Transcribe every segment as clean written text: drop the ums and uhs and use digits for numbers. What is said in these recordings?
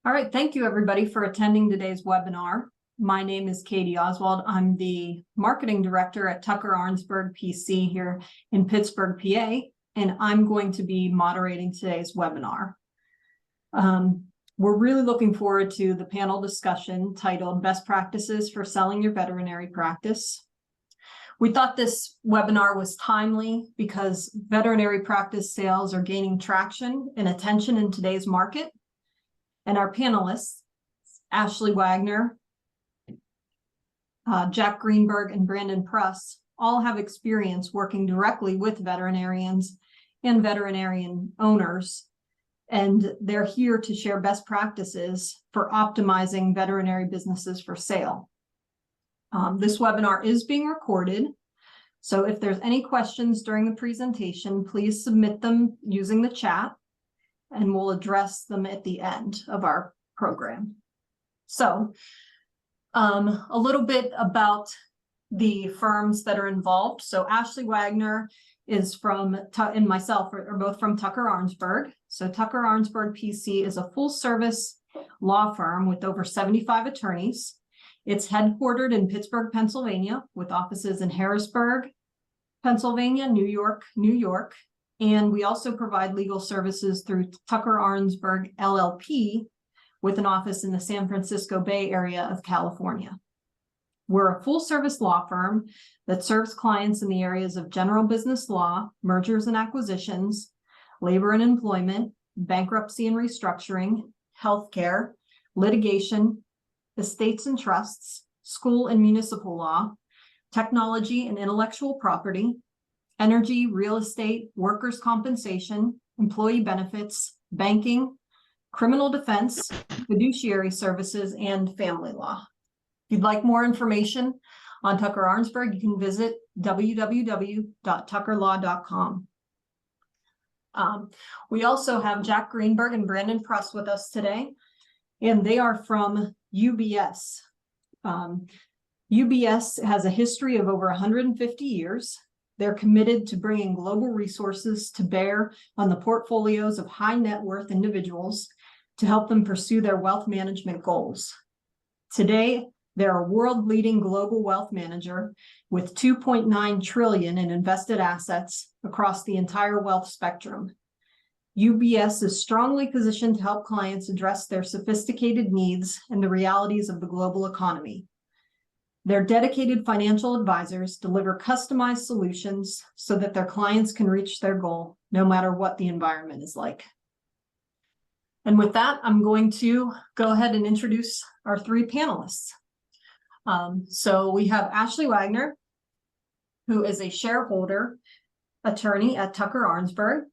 All right, thank you everybody for attending today's webinar. My name is Katie Oswald. I'm the marketing director at Tucker Arnsberg PC here in Pittsburgh, PA, and I'm going to be moderating today's webinar. We're really looking forward to the panel discussion titled Best Practices for Selling Your Veterinary Practice. We thought this webinar was timely because veterinary practice sales are gaining traction and attention in today's market. And our panelists, Ashley Wagner, Jack Greenberg, and Brandon Pruss, all have experience working directly with veterinarians and veterinarian owners. And they're here to share best practices for optimizing veterinary businesses for sale. This webinar is being recorded. So if there's any questions during the presentation, please submit them using the chat, and we'll address them at the end of our program. So a little bit about the firms that are involved. So Ashley Wagner is from, and myself are both from Tucker Arnsberg. So Tucker Arnsberg PC is a full service law firm with over 75 attorneys. It's headquartered in Pittsburgh, Pennsylvania, with offices in Harrisburg, Pennsylvania, New York, and we also provide legal services through Tucker Arnsberg LLP with an office in the San Francisco Bay Area of California. We're a full-service law firm that serves clients in the areas of general business law, mergers and acquisitions, labor and employment, bankruptcy and restructuring, healthcare, litigation, estates and trusts, school and municipal law, technology and intellectual property, energy, real estate, workers' compensation, employee benefits, banking, criminal defense, fiduciary services, and family law. If you'd like more information on Tucker Arnsberg, you can visit www.tuckerlaw.com. We also have Jack Greenberg and Brandon Pruss with us today, and they are from UBS. UBS has a history of over 150 years. They're committed to bringing global resources to bear on the portfolios of high net worth individuals to help them pursue their wealth management goals. Today, they're a world-leading global wealth manager with $2.9 trillion in invested assets across the entire wealth spectrum. UBS is strongly positioned to help clients address their sophisticated needs and the realities of the global economy. Their dedicated financial advisors deliver customized solutions so that their clients can reach their goal, no matter what the environment is like. And with that, I'm going to go ahead and introduce our three panelists. So we have Ashley Wagner, who is a shareholder attorney at Tucker Arnsberg.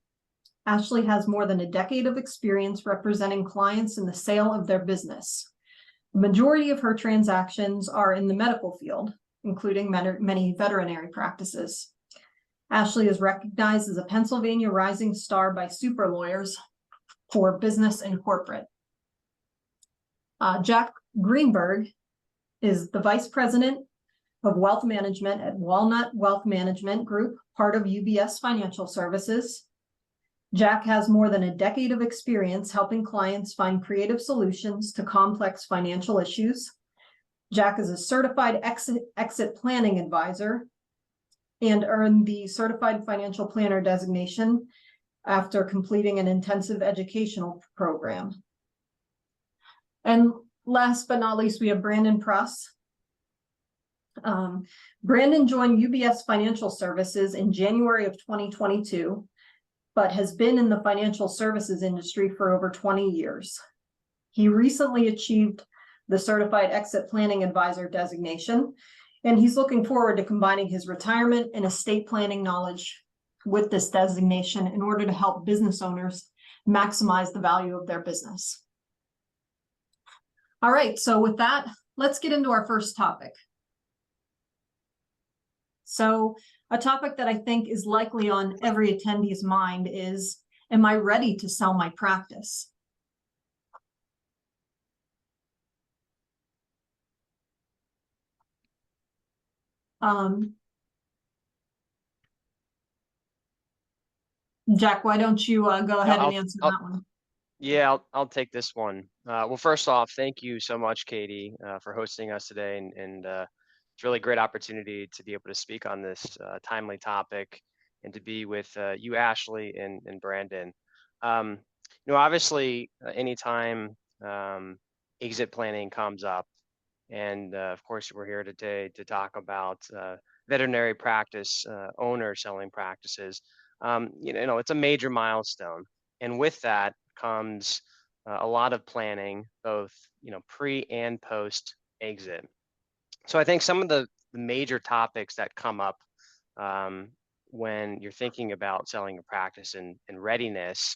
Ashley has more than a decade of experience representing clients in the sale of their business. The majority of her transactions are in the medical field, including many veterinary practices. Ashley is recognized as a Pennsylvania Rising Star by Super Lawyers for business and corporate. Jack Greenberg is the Vice President of Wealth Management at Walnut Wealth Management Group, part of UBS Financial Services. Jack has more than a decade of experience helping clients find creative solutions to complex financial issues. Jack is a certified exit planning advisor and earned the Certified Financial Planner designation after completing an intensive educational program. And last but not least, we have Brandon Pruss. Brandon joined UBS Financial Services in January of 2022. But has been in the financial services industry for over 20 years. He recently achieved the Certified Exit Planning Advisor designation, and he's looking forward to combining his retirement and estate planning knowledge with this designation in order to help business owners maximize the value of their business. All right, so with that, let's get into our first topic. So a topic that I think is likely on every attendee's mind is, am I ready to sell my practice? Jack, why don't you go ahead and answer that one? Yeah, I'll take this one. Well, first off, thank you so much, Katie, for hosting us today, and it's really a great opportunity to be able to speak on this timely topic, and to be with you, Ashley, and Brandon. Um, Obviously, anytime exit planning comes up, and of course, we're here today to talk about veterinary practice owner selling practices. It's a major milestone, and with that comes a lot of planning, both pre and post exit. So I think some of the major topics that come up um, when you're thinking about selling a practice and readiness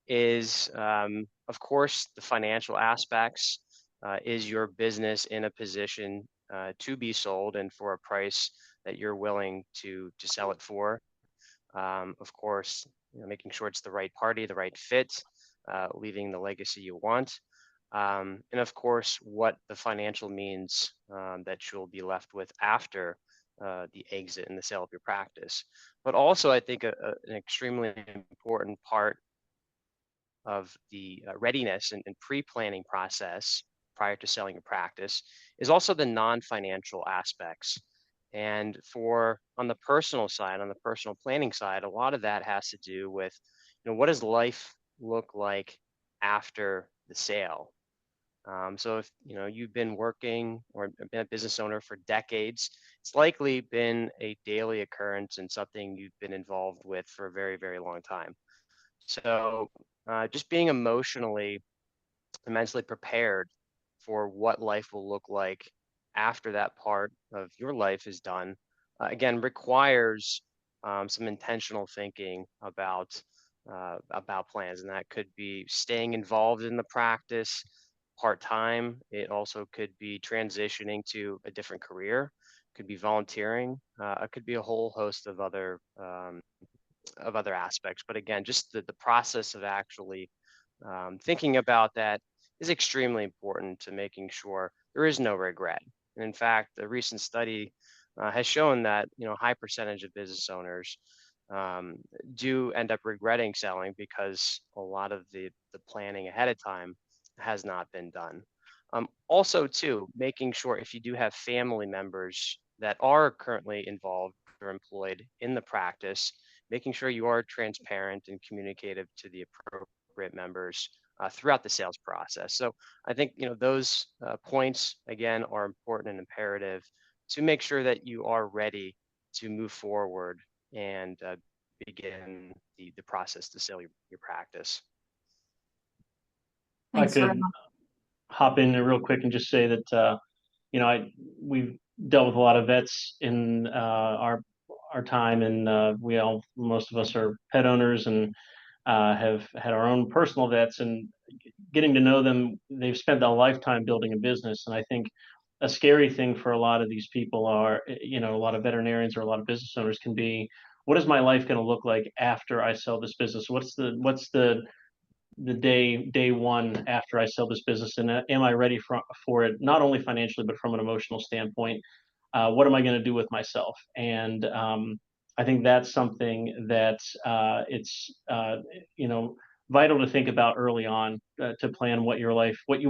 is, of course, the financial aspects. Is your business in a position to be sold and for a price that you're willing to sell it for? Of course, making sure it's the right party, the right fit, leaving the legacy you want. And of course, what the financial means that you'll be left with after the exit and the sale of your practice. But also, I think an extremely important part of the readiness and pre-planning process prior to selling a practice is also the non-financial aspects. And for on the personal side, on the personal planning side, a lot of that has to do with, what does life look like after the sale? So if you've been working or been a business owner for decades, it's likely been a daily occurrence and something you've been involved with for a very, very long time. So just being emotionally and mentally prepared for what life will look like after that part of your life is done, again, requires some intentional thinking about plans, and that could be staying involved in the practice part time. It also could be transitioning to a different career. Could be volunteering. It could be a whole host of other aspects. But again, just the process of actually thinking about that is extremely important to making sure there is no regret. And in fact, a recent study has shown that high percentage of business owners um, do end up regretting selling because a lot of the planning ahead of time has not been done. Also, too, making sure if you do have family members that are currently involved or employed in the practice, making sure you are transparent and communicative to the appropriate members throughout the sales process. So I think those points again are important and imperative to make sure that you are ready to move forward and begin the process to sell your practice. I Thanks very could much. hop in there real quick and just say that we've dealt with a lot of vets in our time, and most of us are pet owners and have had our own personal vets, and getting to know them, they've spent a lifetime building a business, and I think a scary thing for a lot of these people are, a lot of veterinarians or a lot of business owners can be, what is my life going to look like after I sell this business? What's the day one after I sell this business, and am I ready for it, not only financially but from an emotional standpoint? What am I going to do with myself? And I think that's something that it's vital to think about early on, to plan what you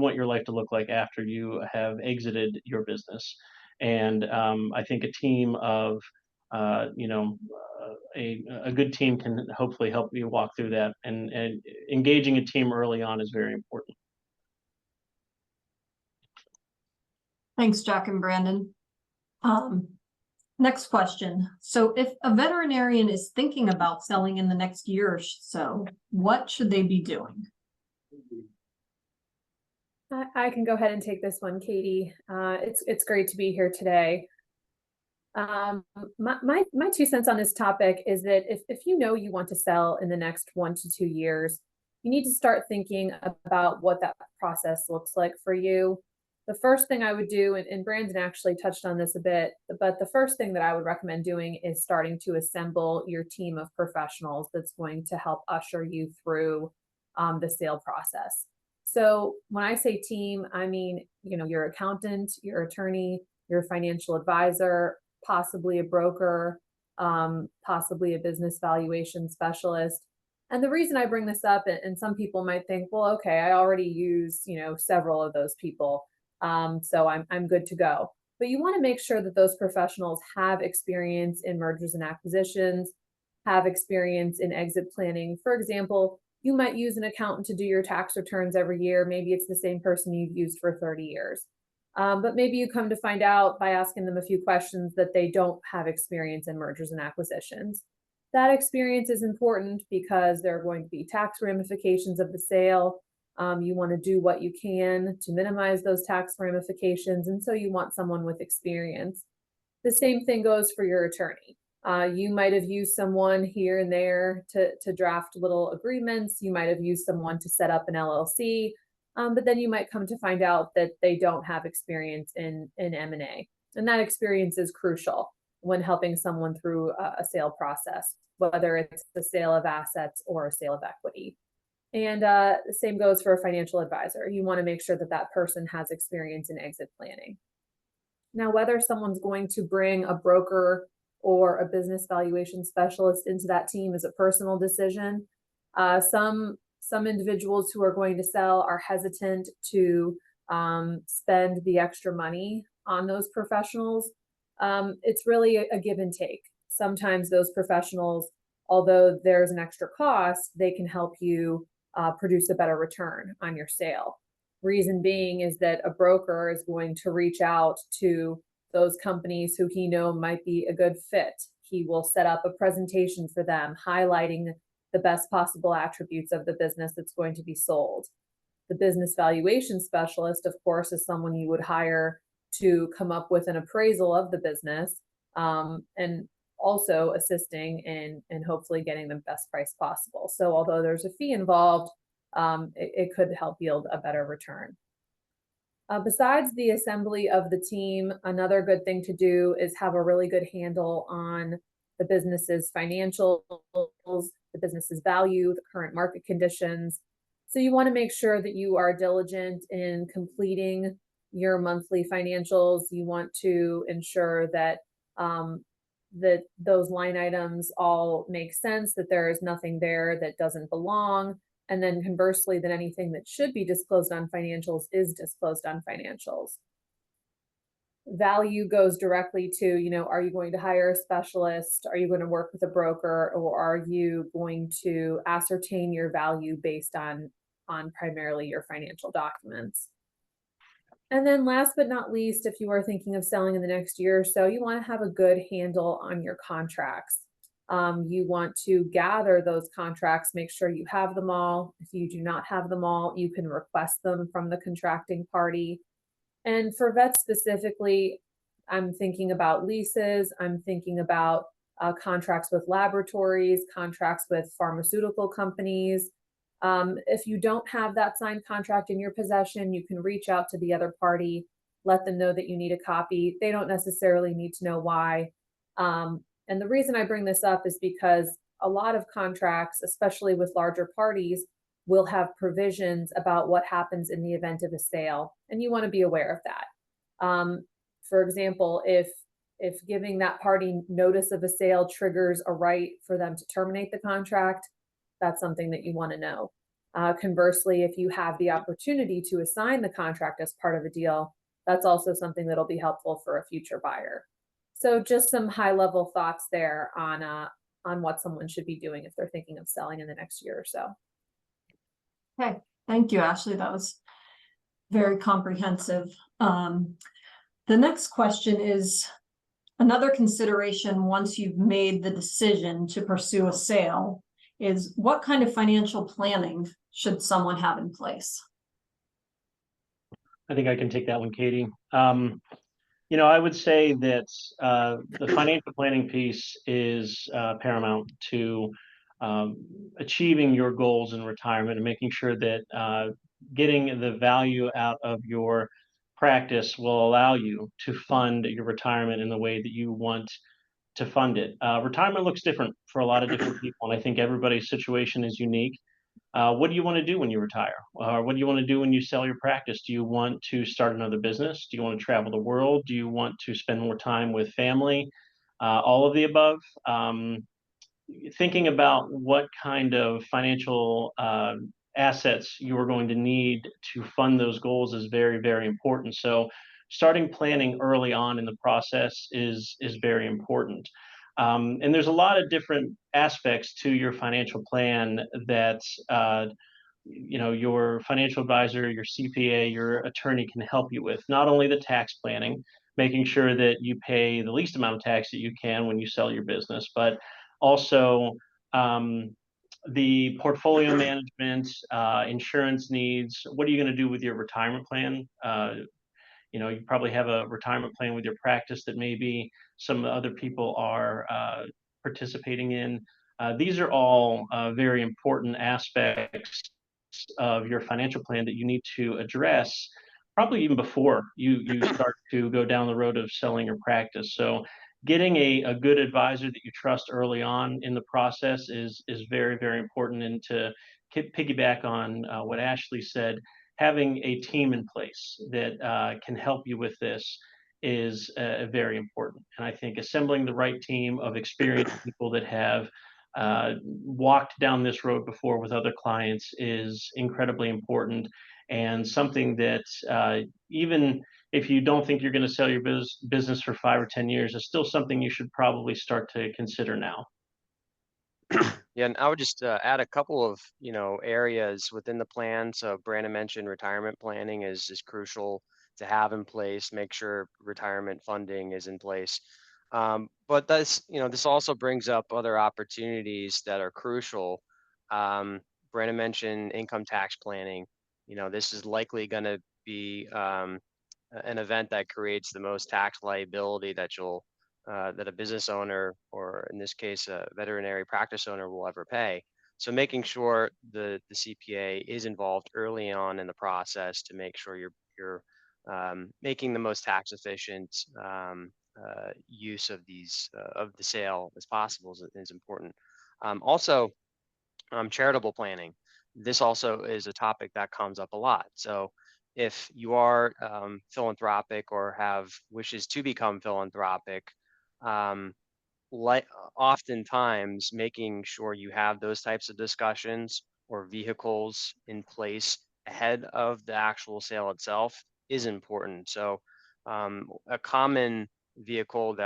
want your life to look like after you have exited your business. And I think a team of a good team can hopefully help you walk through that, and engaging a team early on is very important. Thanks, Jack and Brandon. Um, Next question. So if a veterinarian is thinking about selling in the next year or so, what should they be doing? I can go ahead and take this one, Katie. It's great to be here today. My 2 cents on this topic is that if you know you want to sell in the next 1 to 2 years, you need to start thinking about what that process looks like for you. The first thing I would do, and Brandon actually touched on this a bit, but the first thing that I would recommend doing is starting to assemble your team of professionals that's going to help usher you through the sale process. So when I say team, I mean, your accountant, your attorney, your financial advisor, possibly a broker, possibly a business valuation specialist. And the reason I bring this up, and some people might think, well, okay, I already use, several of those people, so I'm good to go. But you want to make sure that those professionals have experience in mergers and acquisitions, have experience in exit planning. For example, you might use an accountant to do your tax returns every year. Maybe it's the same person you've used for 30 years. But maybe you come to find out by asking them a few questions that they don't have experience in mergers and acquisitions. That experience is important because there are going to be tax ramifications of the sale. You want to do what you can to minimize those tax ramifications, and so you want someone with experience. The same thing goes for your attorney. You might have used someone here and there to draft little agreements. You might have used someone to set up an LLC, but then you might come to find out that they don't have experience in M&A. And that experience is crucial when helping someone through a sale process, whether it's the sale of assets or a sale of equity. And the same goes for a financial advisor. You want to make sure that that person has experience in exit planning. Now, whether someone's going to bring a broker or a business valuation specialist into that team is a personal decision. Some individuals who are going to sell are hesitant to spend the extra money on those professionals. It's really a give and take. Sometimes those professionals, although there's an extra cost, they can help you produce a better return on your sale. Reason being is that a broker is going to reach out to those companies who he knows might be a good fit. He will set up a presentation for them, highlighting the best possible attributes of the business that's going to be sold. The business valuation specialist, of course, is someone you would hire to come up with an appraisal of the business, and also assisting in hopefully getting the best price possible. So although there's a fee involved, it could help yield a better return. Besides the assembly of the team, another good thing to do is have a really good handle on the business's financials, the business's value, the current market conditions. So you want to make sure that you are diligent in completing your monthly financials. You want to ensure that that those line items all make sense, that there is nothing there that doesn't belong. And then conversely, that anything that should be disclosed on financials is disclosed on financials. Value goes directly to, are you going to hire a specialist? Are you going to work with a broker? Or are you going to ascertain your value based on primarily your financial documents? And then last but not least, if you are thinking of selling in the next year or so, you want to have a good handle on your contracts. You want to gather those contracts, make sure you have them all. If you do not have them all, you can request them from the contracting party. And for vets specifically, I'm thinking about leases. I'm thinking about contracts with laboratories, contracts with pharmaceutical companies. If you don't have that signed contract in your possession, you can reach out to the other party, let them know that you need a copy. They don't necessarily need to know why. And the reason I bring this up is because a lot of contracts, especially with larger parties, will have provisions about what happens in the event of a sale, and you want to be aware of that. For example, if giving that party notice of a sale triggers a right for them to terminate the contract, that's something that you want to know. Conversely, if you have the opportunity to assign the contract as part of a deal, that's also something that'll be helpful for a future buyer. So just some high-level thoughts there on what someone should be doing if they're thinking of selling in the next year or so. Okay, thank you, Ashley. That was very comprehensive. The next question is another consideration once you've made the decision to pursue a sale is what kind of financial planning should someone have in place? I think I can take that one, Katie. I would say that the financial planning piece is paramount to achieving your goals in retirement and making sure that getting the value out of your practice will allow you to fund your retirement in the way that you want to fund it. Retirement looks different for a lot of different people, and I think everybody's situation is unique. What do you want to do when you retire? What do you want to do when you sell your practice? Do you want to start another business? Do you want to travel the world? Do you want to spend more time with family? All of the above. thinking about what kind of financial assets you are going to need to fund those goals is very, very important. So starting planning early on in the process is very important. And there's a lot of different aspects to your financial plan that your financial advisor, your CPA, your attorney can help you with. Not only the tax planning, making sure that you pay the least amount of tax that you can when you sell your business, but also the portfolio management, insurance needs. What are you going to do with your retirement plan? You probably have a retirement plan with your practice that maybe some other people are participating in. These are all very important aspects of your financial plan that you need to address probably even before you start to go down the road of selling your practice. So getting a good advisor that you trust early on in the process is very, very important. And to piggyback on what Ashley said, having a team in place that can help you with this is very important. And I think assembling the right team of experienced people that have walked down this road before with other clients is incredibly important, and something that even if you don't think you're going to sell your business for 5 or 10 years, is still something you should probably start to consider now. Yeah, and I would just add a couple of areas within the plan. So Brandon mentioned retirement planning is crucial to have in place. Make sure retirement funding is in place. But this also brings up other opportunities that are crucial. Brandon mentioned income tax planning. This is likely going to be an event that creates the most tax liability that that a business owner, or in this case, a veterinary practice owner, will ever pay. So making sure the CPA is involved early on in the process to make sure you're making the most tax efficient use of of the sale as possible is important. Also, charitable planning. This also is a topic that comes up a lot. So if you are philanthropic or have wishes to become philanthropic, um, like oftentimes making sure you have those types of discussions or vehicles in place ahead of the actual sale itself is important. So a common vehicle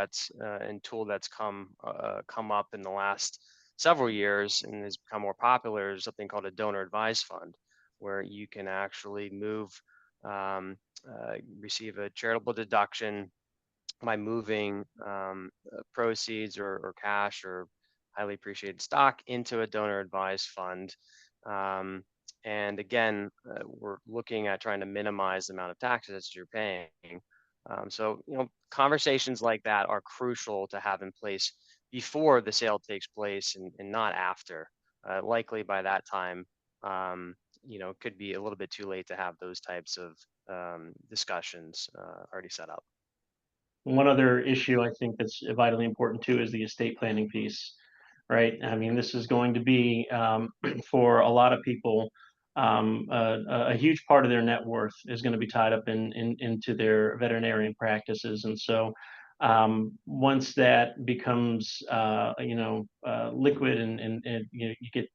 and tool that's come up in the last several years and has become more popular is something called a donor advised fund, where you can actually receive a charitable deduction by moving proceeds or cash or highly appreciated stock into a donor advised fund. And again, we're looking at trying to minimize the amount of taxes that you're paying. So, conversations like that are crucial to have in place before the sale takes place and not after. Likely by that time, it could be a little bit too late to have those types of discussions already set up. One other issue I think that's vitally important too is the estate planning piece, right? I mean, this is going to be for a lot of people, a huge part of their net worth is going to be tied up into their veterinarian practices. And so once that becomes liquid and you get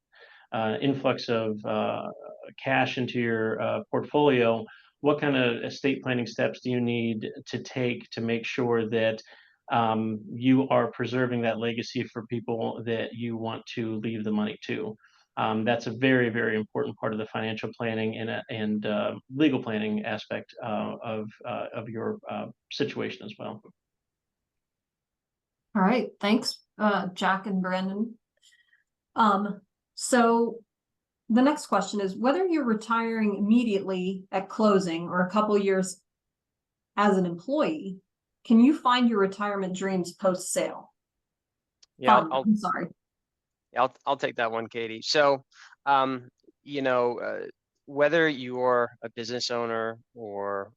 influx of cash into your portfolio, what kind of estate planning steps do you need to take to make sure that you are preserving that legacy for people that you want to leave the money to? That's a very, very important part of the financial planning and legal planning aspect of your situation as well. All right, thanks, Jack and Brandon. So the next question is whether you're retiring immediately at closing or a couple years as an employee, can you find your retirement dreams post-sale? Yeah, I'm sorry. I'll take that one, Katie. So, whether you're a business owner or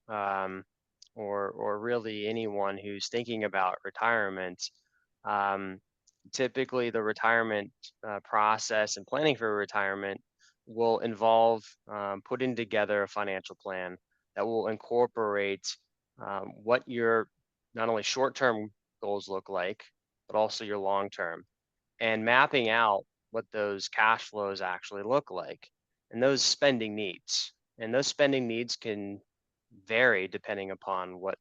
really anyone who's thinking about retirement, typically the retirement process and planning for retirement will involve putting together a financial plan that will incorporate what your not only short-term goals look like, but also your long-term. and mapping out what those cash flows actually look like and those spending needs. And those spending needs can vary depending upon what,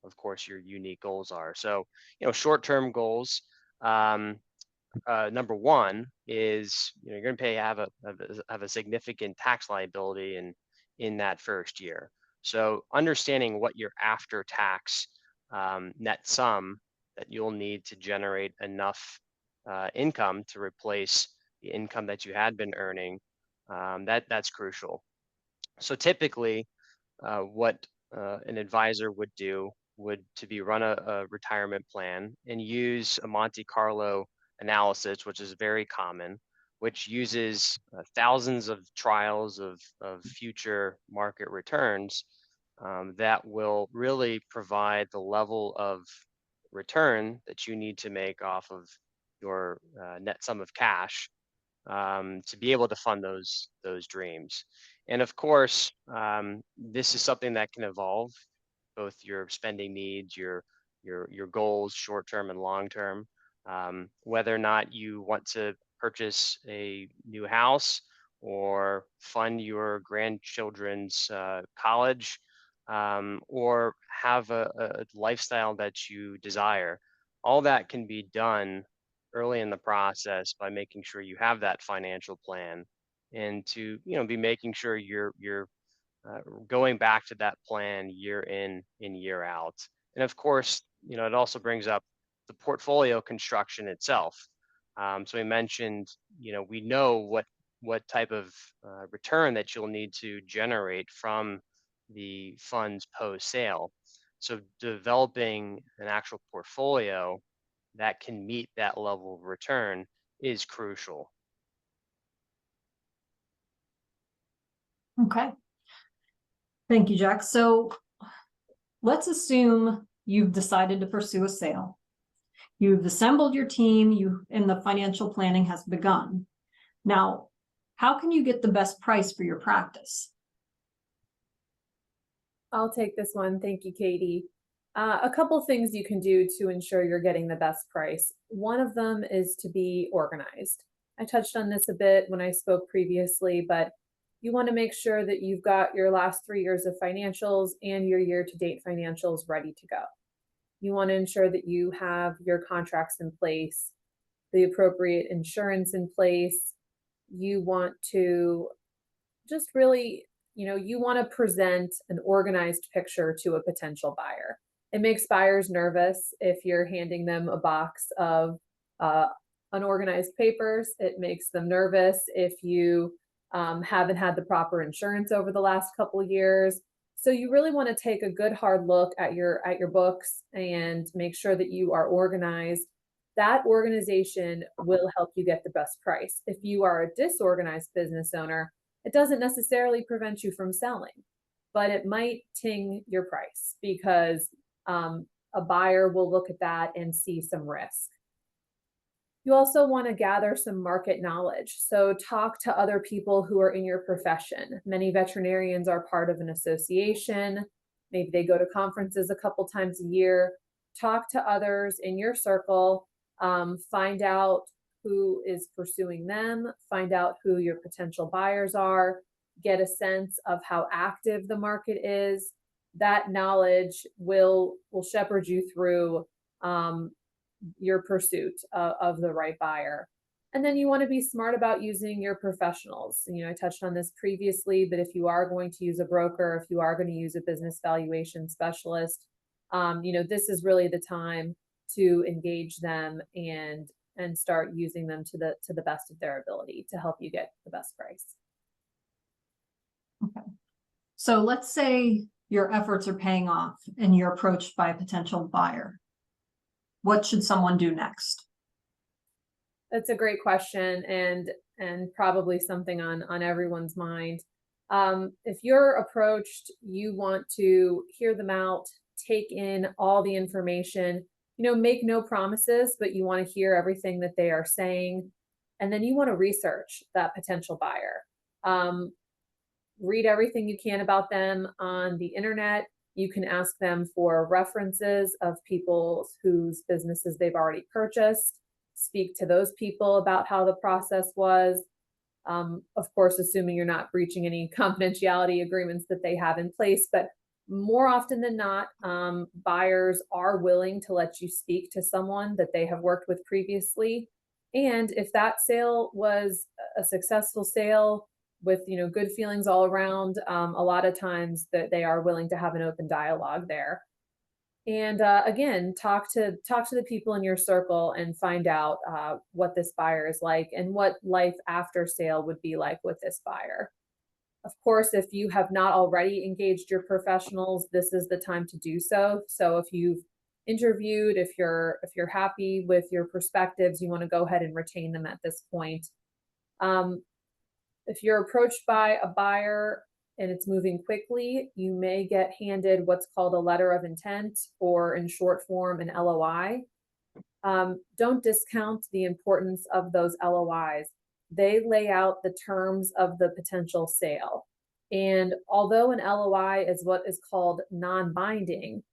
of course, your unique goals are. So, short-term goals. Number one is, you're going to have a significant tax liability in that first year. So understanding what your after-tax net sum that you'll need to generate enough income to replace the income that you had been earning, that's crucial. So typically, what an advisor would do would to be run a retirement plan and use a Monte Carlo analysis, which is very common, which uses thousands of trials of future market returns that will really provide the level of return that you need to make off of your net sum of cash to be able to fund those dreams. And of course, this is something that can evolve, both your spending needs, your goals, short term and long term. Whether or not you want to purchase a new house or fund your grandchildren's college, or have a lifestyle that you desire, all that can be done early in the process by making sure you have that financial plan, and to be making sure you're going back to that plan year in and year out. And of course, it also brings up the portfolio construction itself. So we mentioned, we know what type of return that you'll need to generate from the funds post sale. So developing an actual portfolio that can meet that level of return is crucial. Okay. Thank you, Jack. So let's assume you've decided to pursue a sale. You've assembled your team, and the financial planning has begun. Now, how can you get the best price for your practice? I'll take this one. Thank you, Katie. A couple things you can do to ensure you're getting the best price. One of them is to be organized. I touched on this a bit when I spoke previously, but you want to make sure that you've got your last 3 years of financials and your year-to-date financials ready to go. You want to ensure that you have your contracts in place, the appropriate insurance in place. You want to just really, you want to present an organized picture to a potential buyer. It makes buyers nervous if you're handing them a box of unorganized papers. It makes them nervous if you haven't had the proper insurance over the last couple of years. So you really want to take a good hard look at your books and make sure that you are organized. That organization will help you get the best price. If you are a disorganized business owner, it doesn't necessarily prevent you from selling, but it might ting your price because a buyer will look at that and see some risk. You also want to gather some market knowledge. So talk to other people who are in your profession. Many veterinarians are part of an association. Maybe they go to conferences a couple times a year. Talk to others in your circle. Find out who is pursuing them. Find out who your potential buyers are. Get a sense of how active the market is. That knowledge will shepherd you through your pursuit of the right buyer. And then you want to be smart about using your professionals. I touched on this previously, but if you are going to use a broker, if you are going to use a business valuation specialist, this is really the time to engage them and start using them to the best of their ability to help you get the best price. Okay. So let's say your efforts are paying off and you're approached by a potential buyer. What should someone do next? That's a great question, and probably something on everyone's mind. If you're approached, you want to hear them out, take in all the information, make no promises, but you want to hear everything that they are saying. And then you want to research that potential buyer. Read everything you can about them on the internet. You can ask them for references of people whose businesses they've already purchased. speak to those people about how the process was. Of course, assuming you're not breaching any confidentiality agreements that they have in place, but more often than not, buyers are willing to let you speak to someone that they have worked with previously. And if that sale was a successful sale with, good feelings all around, a lot of times that they are willing to have an open dialogue there. And again, talk to the people in your circle and find out what this buyer is like and what life after sale would be like with this buyer. Of course, if you have not already engaged your professionals, this is the time to do so. So if you've interviewed, if you're happy with your perspectives, you want to go ahead and retain them at this point. If you're approached by a buyer and it's moving quickly, you may get handed what's called a letter of intent, or in short form, an LOI. Don't discount the importance of those LOIs. They lay out the terms of the potential sale. And although an LOI is what is called non-binding,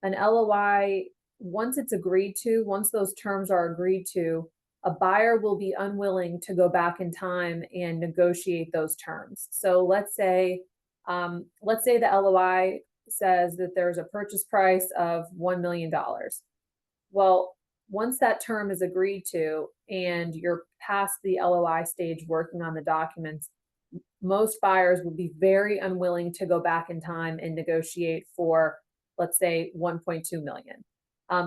an LOI, once it's agreed to, once those terms are agreed to, a buyer will be unwilling to go back in time and negotiate those terms. So let's say the LOI says that there's a purchase price of $1 million. Well, once that term is agreed to and you're past the LOI stage working on the documents, most buyers will be very unwilling to go back in time and negotiate for, let's say, 1.2 million.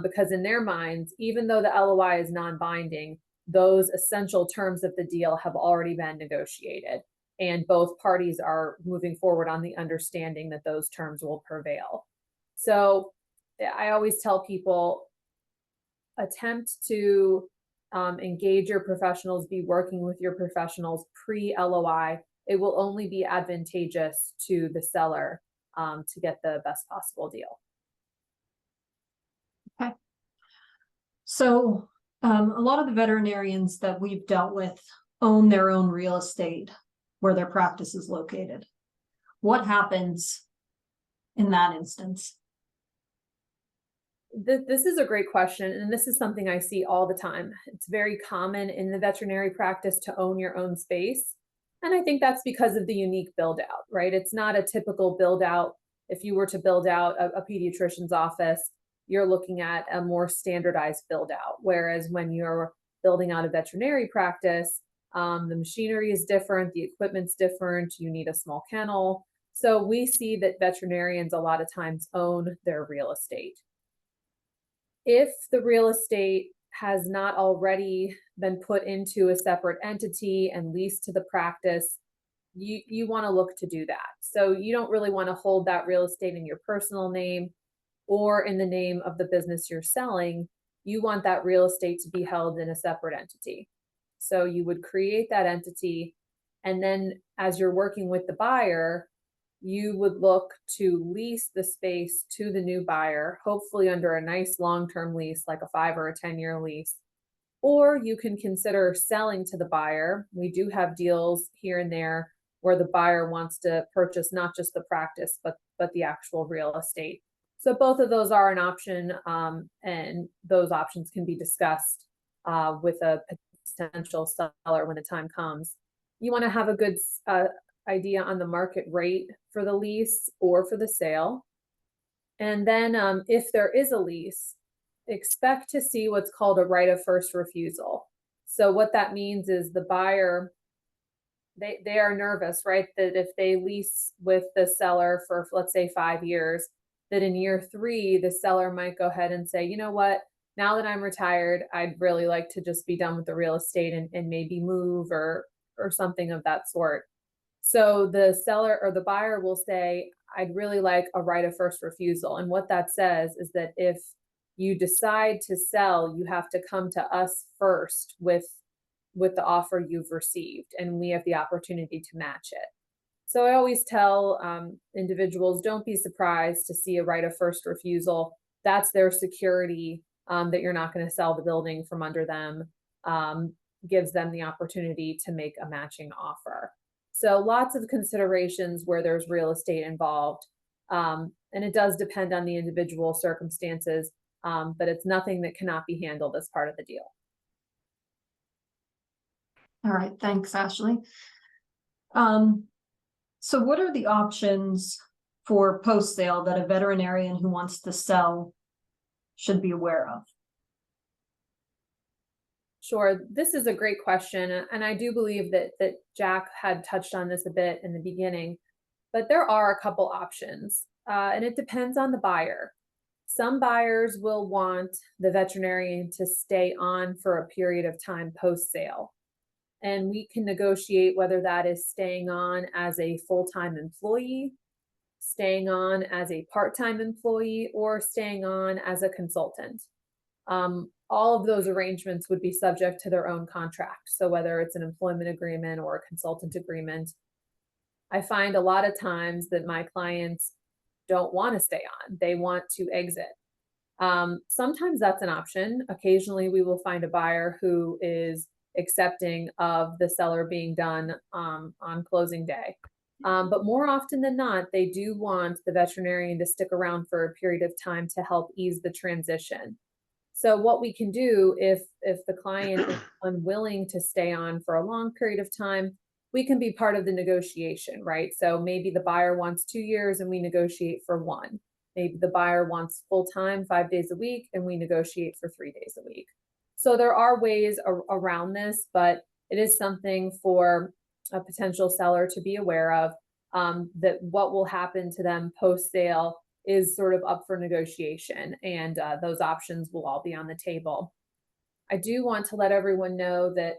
Because in their minds, even though the LOI is non-binding, those essential terms of the deal have already been negotiated, and both parties are moving forward on the understanding that those terms will prevail. So I always tell people, attempt to engage your professionals, be working with your professionals pre-LOI. It will only be advantageous to the seller to get the best possible deal. Okay. So a lot of the veterinarians that we've dealt with own their own real estate where their practice is located. What happens in that instance? This is a great question, and this is something I see all the time. It's very common in the veterinary practice to own your own space. And I think that's because of the unique build out, right? It's not a typical build out. If you were to build out a pediatrician's office, you're looking at a more standardized build out. Whereas when you're building out a veterinary practice, the machinery is different, the equipment's different, you need a small kennel. So we see that veterinarians a lot of times own their real estate. If the real estate has not already been put into a separate entity and leased to the practice, you want to look to do that. So you don't really want to hold that real estate in your personal name or in the name of the business you're selling. You want that real estate to be held in a separate entity. So you would create that entity, and then as you're working with the buyer, you would look to lease the space to the new buyer, hopefully under a nice long-term lease, like a 5 or a 10-year lease. Or you can consider selling to the buyer. We do have deals here and there where the buyer wants to purchase not just the practice, but the actual real estate. So both of those are an option, and those options can be discussed with a potential seller when the time comes. You want to have a good idea on the market rate for the lease or for the sale. And then if there is a lease, expect to see what's called a right of first refusal. So what that means is the buyer, they are nervous, right? That if they lease with the seller for, let's say, 5 years, that in year 3, the seller might go ahead and say, you know what, now that I'm retired, I'd really like to just be done with the real estate and maybe move or something of that sort. So the seller or the buyer will say, I'd really like a right of first refusal. And what that says is that if you decide to sell, you have to come to us first with the offer you've received, and we have the opportunity to match it. So I always tell individuals, don't be surprised to see a right of first refusal. That's their security that you're not going to sell the building from under them, gives them the opportunity to make a matching offer. So lots of considerations where there's real estate involved. And it does depend on the individual circumstances, but it's nothing that cannot be handled as part of the deal. All right, thanks, Ashley. So what are the options for post-sale that a veterinarian who wants to sell should be aware of? Sure, this is a great question, and I do believe that Jack had touched on this a bit in the beginning, but there are a couple options, and it depends on the buyer. Some buyers will want the veterinarian to stay on for a period of time post-sale, and we can negotiate whether that is staying on as a full-time employee, staying on as a part-time employee, or staying on as a consultant. All of those arrangements would be subject to their own contract. So whether it's an employment agreement or a consultant agreement, I find a lot of times that my clients don't want to stay on. They want to exit. Sometimes that's an option. Occasionally we will find a buyer who is accepting of the seller being done on closing day. But more often than not, they do want the veterinarian to stick around for a period of time to help ease the transition. So what we can do if the client is unwilling to stay on for a long period of time, we can be part of the negotiation, right? So maybe the buyer wants 2 years and we negotiate for 1. Maybe the buyer wants full-time 5 days a week and we negotiate for 3 days a week. So there are ways around this, but it is something for a potential seller to be aware of, that what will happen to them post-sale is sort of up for negotiation, and those options will all be on the table. I do want to let everyone know that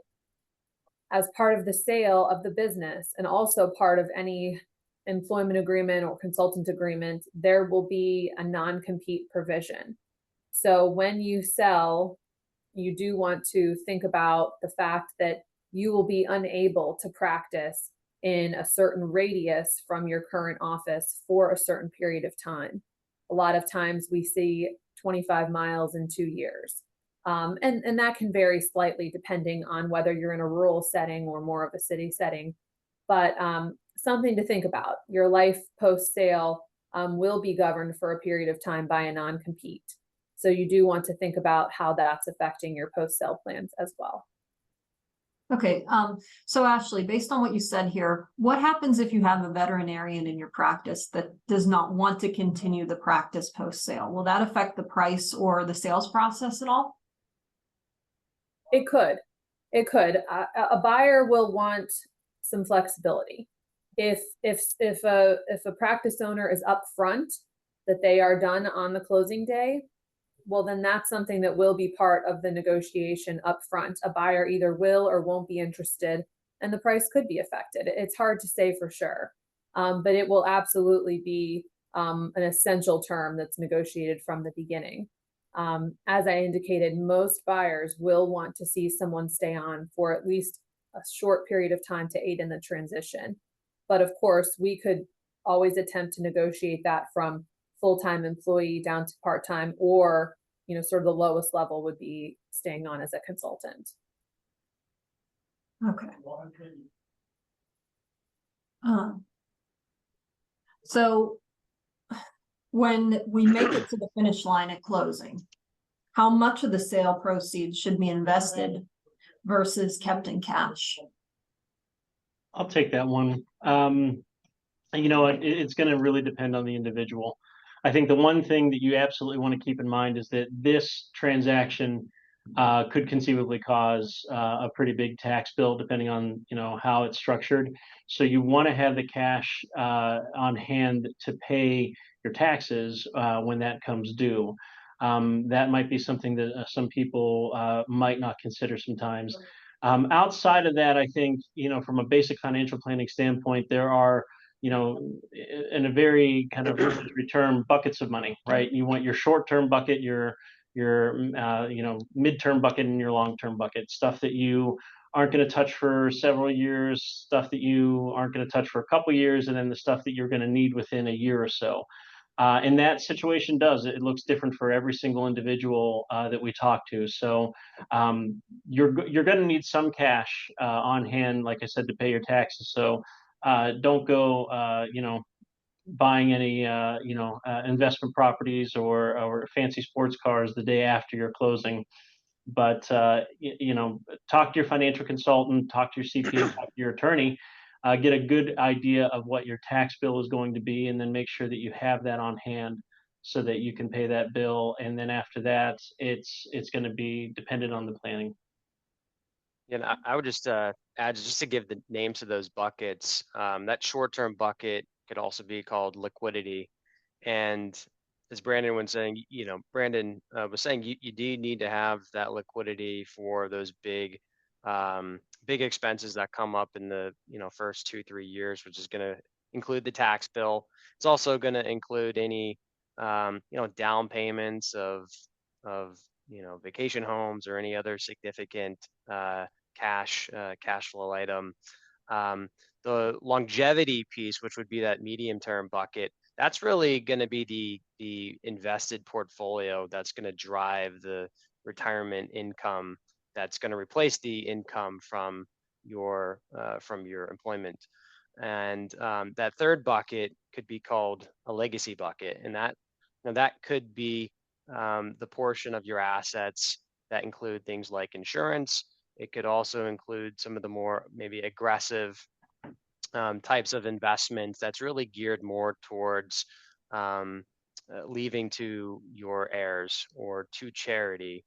as part of the sale of the business and also part of any employment agreement or consultant agreement, there will be a non-compete provision. So when you sell, you do want to think about the fact that you will be unable to practice in a certain radius from your current office for a certain period of time. A lot of times we see 25 miles in 2 years. And that can vary slightly depending on whether you're in a rural setting or more of a city setting. But something to think about. Your life post-sale will be governed for a period of time by a non-compete. So you do want to think about how that's affecting your post-sale plans as well. Okay, so Ashley, based on what you said here, what happens if you have a veterinarian in your practice that does not want to continue the practice post-sale? Will that affect the price or the sales process at all? It could. It could. A buyer will want some flexibility. If a practice owner is upfront that they are done on the closing day, well, then that's something that will be part of the negotiation up front. A buyer either will or won't be interested, and the price could be affected. It's hard to say for sure, but it will absolutely be an essential term that's negotiated from the beginning. As I indicated, most buyers will want to see someone stay on for at least a short period of time to aid in the transition. But of course, we could always attempt to negotiate that from full-time employee down to part-time, or sort of the lowest level would be staying on as a consultant. Okay. So when we make it to the finish line at closing, how much of the sale proceeds should be invested versus kept in cash? I'll take that one. It's going to really depend on the individual. I think the one thing that you absolutely want to keep in mind is that this transaction could conceivably cause a pretty big tax bill, depending on how it's structured. So you want to have the cash on hand to pay your taxes when that comes due. That might be something that some people might not consider sometimes. Outside of that, I think from a basic financial planning standpoint, there are in a very kind of term buckets of money, right? You want your short-term bucket, your mid-term bucket, and your long-term bucket. Stuff that you aren't going to touch for several years, stuff that you aren't going to touch for a couple years, and then the stuff that you're going to need within a year or so. And that situation it looks different for every single individual that we talk to. So you're going to need some cash on hand, like I said, to pay your taxes. So don't go, buying any, investment properties or fancy sports cars the day after your closing. But talk to your financial consultant, talk to your CPA, talk to your attorney, get a good idea of what your tax bill is going to be, and then make sure that you have that on hand so that you can pay that bill. And then after that, it's going to be dependent on the planning. And I would just add, just to give the names to those buckets, that short-term bucket could also be called liquidity. And as Brandon was saying, Brandon was saying, you do need to have that liquidity for those big expenses that come up in the first 2-3 years, which is going to include the tax bill. It's also going to include any down payments of vacation homes or any other significant cash flow item. The longevity piece, which would be that medium term bucket, that's really going to be the invested portfolio that's going to drive the retirement income that's going to replace the income from your employment. And that third bucket could be called a legacy bucket, and that could be the portion of your assets that include things like insurance. It could also include some of the more maybe aggressive types of investments that's really geared more towards leaving to your heirs or to charity.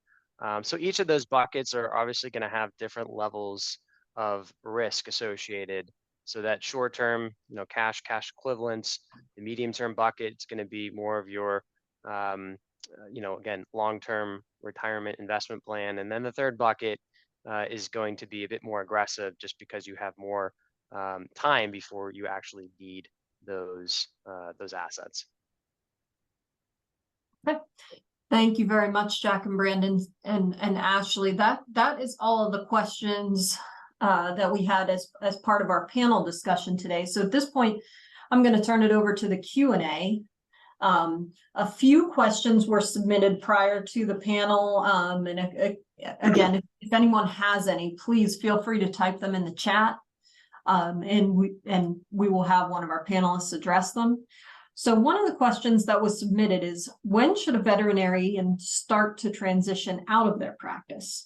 So each of those buckets are obviously going to have different levels of risk associated. So that short term, cash equivalents, the medium term bucket, it's going to be more of your again, long-term retirement investment plan. And then the third bucket is going to be a bit more aggressive, just because you have more time before you actually need those assets. Okay. Thank you very much, Jack and Brandon and Ashley. That is all of the questions that we had as part of our panel discussion today. So at this point, I'm going to turn it over to the Q&A. A few questions were submitted prior to the panel. And again, if anyone has any, please feel free to type them in the chat. And we will have one of our panelists address them. So one of the questions that was submitted is, when should a veterinarian start to transition out of their practice?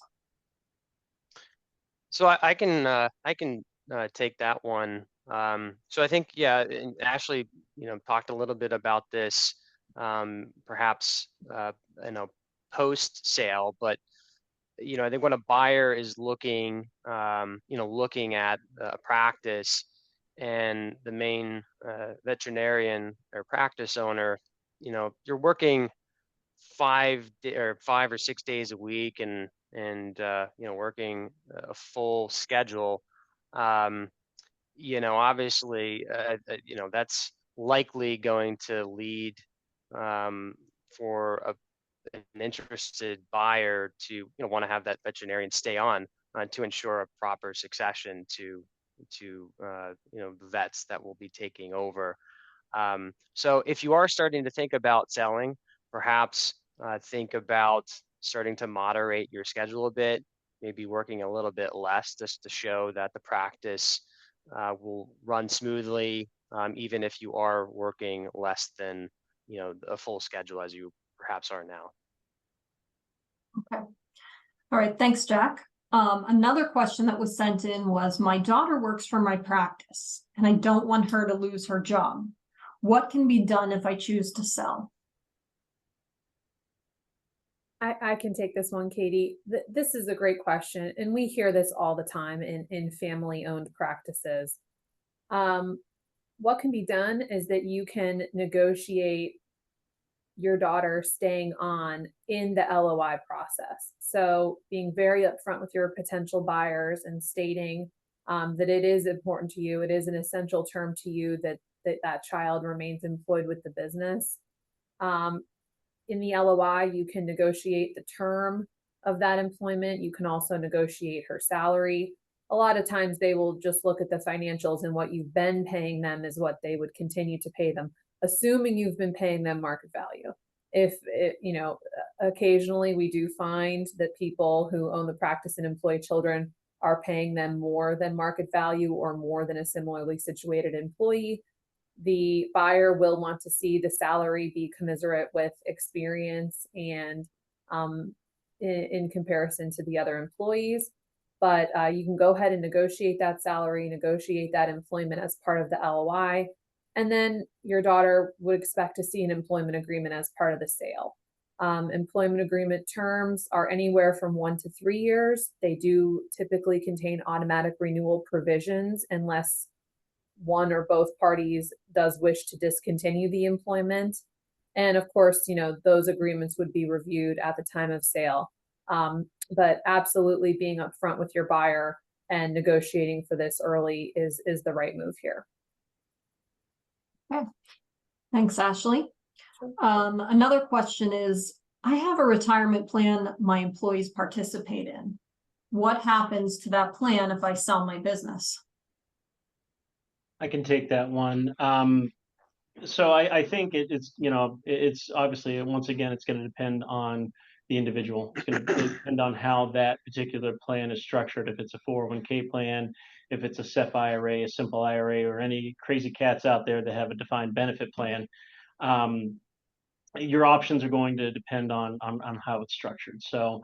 So I can take that one. So I think, yeah, and Ashley, talked a little bit about this, perhaps, post sale, but I think when a buyer is looking at a practice, and the main veterinarian or practice owner, you're working 5 or 6 days a week, and working a full schedule. Obviously, that's likely going to lead for an interested buyer to want to have that veterinarian stay on to ensure a proper succession to the vets that will be taking over. So if you are starting to think about selling, perhaps think about starting to moderate your schedule a bit, maybe working a little bit less, just to show that the practice will run smoothly, even if you are working less than a full schedule as you perhaps are now. Okay. All right. Thanks, Jack. Another question that was sent in was, my daughter works for my practice and I don't want her to lose her job. What can be done if I choose to sell? I can take this one, Katie. This is a great question, and we hear this all the time in family-owned practices. What can be done is that you can negotiate your daughter staying on in the LOI process. So being very upfront with your potential buyers and stating that it is important to you, it is an essential term to you that child remains employed with the business. In the LOI, you can negotiate the term of that employment. You can also negotiate her salary. A lot of times they will just look at the financials, and what you've been paying them is what they would continue to pay them, assuming you've been paying them market value. Occasionally we do find that people who own the practice and employ children are paying them more than market value or more than a similarly situated employee. The buyer will want to see the salary be commensurate with experience and in comparison to the other employees. But you can go ahead and negotiate that salary, negotiate that employment as part of the LOI. And then your daughter would expect to see an employment agreement as part of the sale. Employment agreement terms are anywhere from 1 to 3 years. They do typically contain automatic renewal provisions unless one or both parties does wish to discontinue the employment. And of course, you know, those agreements would be reviewed at the time of sale. But absolutely being upfront with your buyer and negotiating for this early is the right move here. Okay. Thanks, Ashley. Another question is, I have a retirement plan my employees participate in. What happens to that plan if I sell my business? I can take that one. So I think it's, you know, it's obviously, once again, it's going to depend on the individual. It's going to depend on how that particular plan is structured. If it's a 401k plan, if it's a SEP IRA, a simple IRA, or any crazy cats out there that have a defined benefit plan, your options are going to depend on how it's structured. So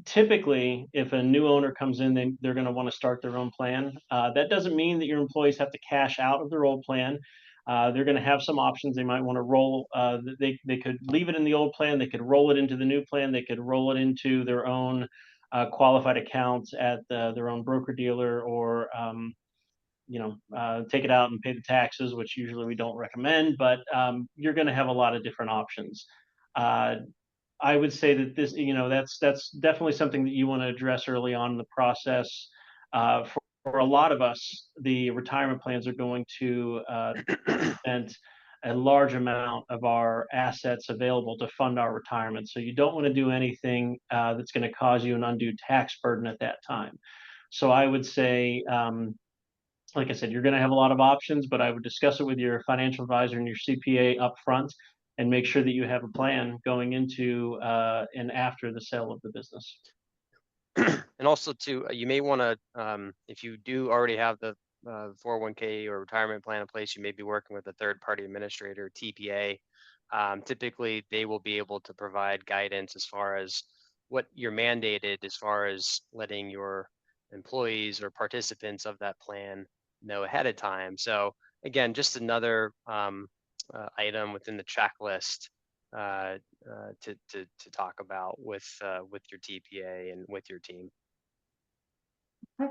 typically, if a new owner comes in, they're going to want to start their own plan. That doesn't mean that your employees have to cash out of their old plan. They're going to have some options. They might want to roll. They could leave it in the old plan. They could roll it into the new plan. They could roll it into their own qualified accounts at their own broker dealer, or take it out and pay the taxes, which usually we don't recommend. But you're going to have a lot of different options. I would say that this, that's definitely something that you want to address early on in the process. For a lot of us, the retirement plans are going to represent a large amount of our assets available to fund our retirement. So you don't want to do anything that's going to cause you an undue tax burden at that time. So I would say, like I said, you're going to have a lot of options, but I would discuss it with your financial advisor and your CPA up front, and make sure that you have a plan going into and after the sale of the business. And also too, you may want to, if you do already have the 401k or retirement plan in place, you may be working with a third-party administrator, TPA. Typically, they will be able to provide guidance as far as what you're mandated, as far as letting your employees or participants of that plan know ahead of time. So again, just another item within the checklist to talk about with your TPA and with your team. Okay.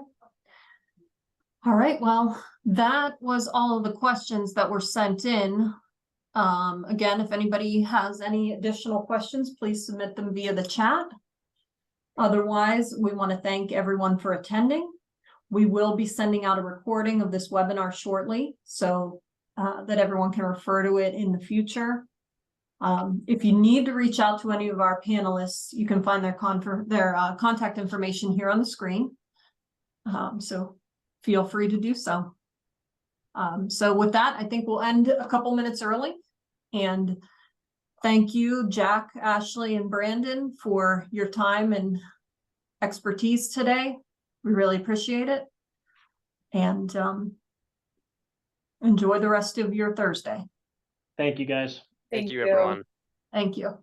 All right, well, that was all of the questions that were sent in. Again, if anybody has any additional questions, please submit them via the chat. Otherwise, we want to thank everyone for attending. We will be sending out a recording of this webinar shortly, so that everyone can refer to it in the future. If you need to reach out to any of our panelists, you can find their contact information here on the screen. So feel free to do so. So with that, I think we'll end a couple minutes early. And thank you, Jack, Ashley, and Brandon, for your time and expertise today. We really appreciate it. And enjoy the rest of your Thursday. Thank you, guys. Thank you, everyone. Thank you.